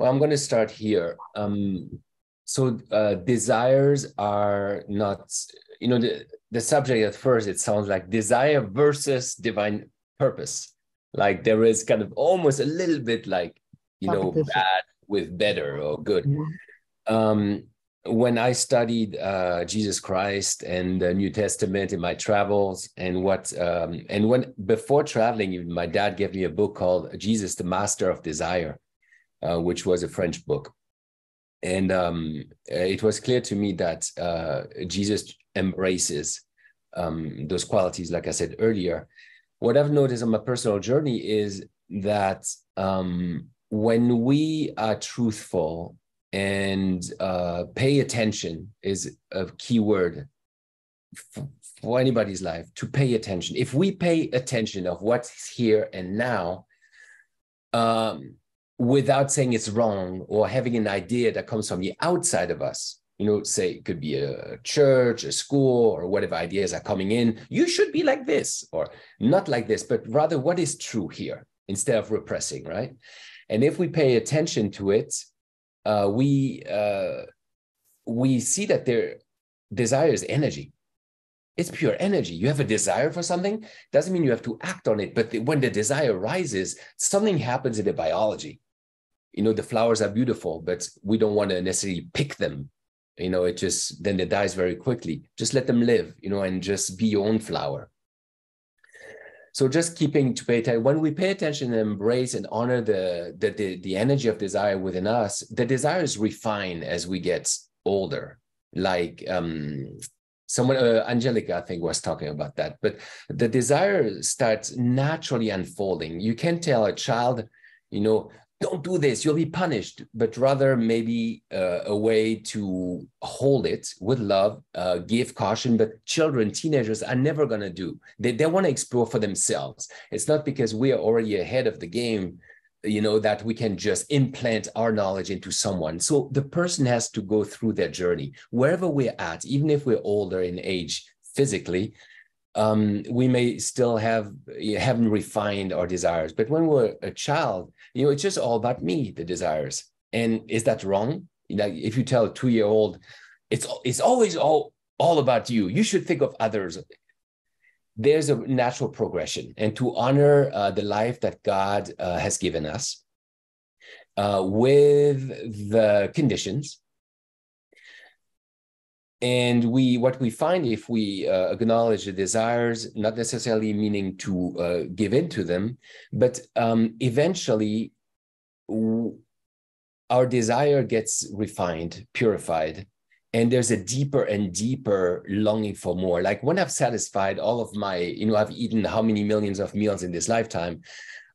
Well, I'm going to start here. Desires are not, the subject at first, it sounds like desire versus divine purpose. Like there is kind of almost a little bit like, Competition. bad with better or good. Mhm. Um, when I studied Jesus Christ and the New Testament in my travels, and when before traveling, my dad gave me a book called Jesus, the Master of Desire, which was a French book. And it was clear to me that Jesus embraces those qualities, like I said earlier. What I've noticed on my personal journey is that when we are truthful and pay attention is a key word for anybody's life, to pay attention. If we pay attention of what's here and now, um, without saying it's wrong or having an idea that comes from the outside of us, say it could be a church, a school, or whatever ideas are coming in. You should be like this or not like this, but rather what is true here instead of repressing, right? And if we pay attention to it, we see that their desire is energy. It's pure energy. You have a desire for something, doesn't mean you have to act on it. But when the desire rises, something happens in the biology. The flowers are beautiful, but we don't want to necessarily pick them. It just, then it dies very quickly. Just let them live, and just be your own flower. So just keeping to pay attention. When we pay attention and embrace and honor the energy of desire within us, the desire is refined as we get older. Like someone, Angelika, I think, was talking about that. But the desire starts naturally unfolding. You can tell a child, don't do this, you'll be punished, but rather maybe a way to hold it with love, give caution. But children, teenagers are never going to do. They want to explore for themselves. It's not because we are already ahead of the game, that we can just implant our knowledge into someone. So the person has to go through their journey, wherever we're at, even if we're older in age physically. We may still haven't refined our desires, but when we're a child, it's just all about me, the desires. And is that wrong? If you tell a 2-year-old, it's always all about you. You should think of others. There's a natural progression, and to honor the life that God has given us with the conditions. And what we find, if we acknowledge the desires, not necessarily meaning to give in to them, but eventually our desire gets refined, purified, and there's a deeper and deeper longing for more. Like when I've satisfied all of my, I've eaten how many millions of meals in this lifetime.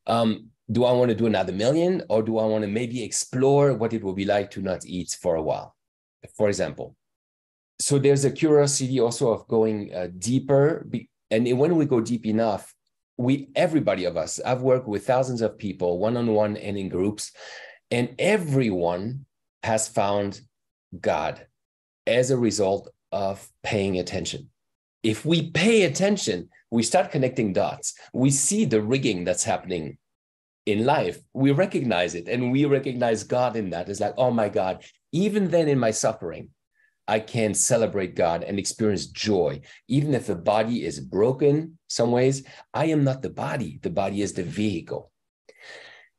Do I want to do another million, or do I want to maybe explore what it will be like to not eat for a while, for example? So there's a curiosity also of going deeper. And when we go deep enough, everybody of us, I've worked with thousands of people, one-on-one and in groups, and everyone has found God as a result of paying attention. If we pay attention, we start connecting dots. We see the rigging that's happening in life. We recognize it, and we recognize God in that. It's like, oh my God, even then in my suffering, I can celebrate God and experience joy. Even if the body is broken some ways, I am not the body. The body is the vehicle.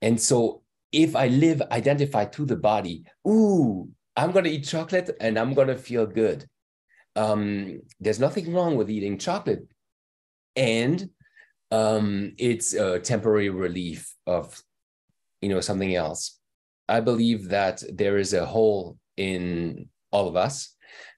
And so if I live identified to the body, I'm going to eat chocolate and I'm going to feel good. There's nothing wrong with eating chocolate. And it's a temporary relief of, something else. I believe that there is a hole in all of us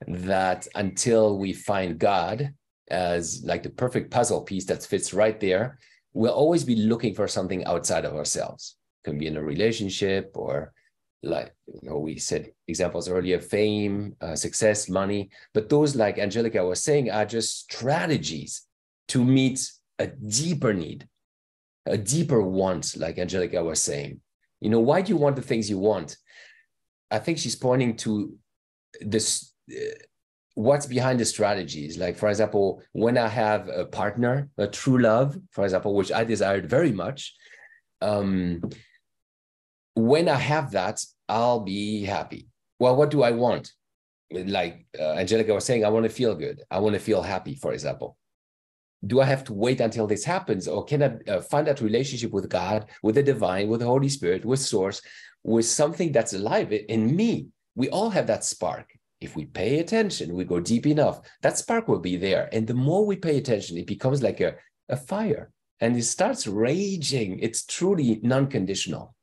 that until we find God as like the perfect puzzle piece that fits right there, we'll always be looking for something outside of ourselves. It can be in a relationship, or like, we said examples earlier, fame, success, money. But those, like Angelika was saying, are just strategies to meet a deeper need, a deeper want, like Angelika was saying. Why do you want the things you want? I think she's pointing to this, what's behind the strategies. Like, for example, when I have a partner, a true love, for example, which I desired very much, when I have that, I'll be happy. Well, what do I want? Like Angelika was saying, I want to feel good. I want to feel happy, for example. Do I have to wait until this happens, or can I find that relationship with God, with the divine, with the Holy Spirit, with Source, with something that's alive in me? We all have that spark. If we pay attention, we go deep enough, that spark will be there. And the more we pay attention, it becomes like a fire, and it starts raging. It's truly non-conditional.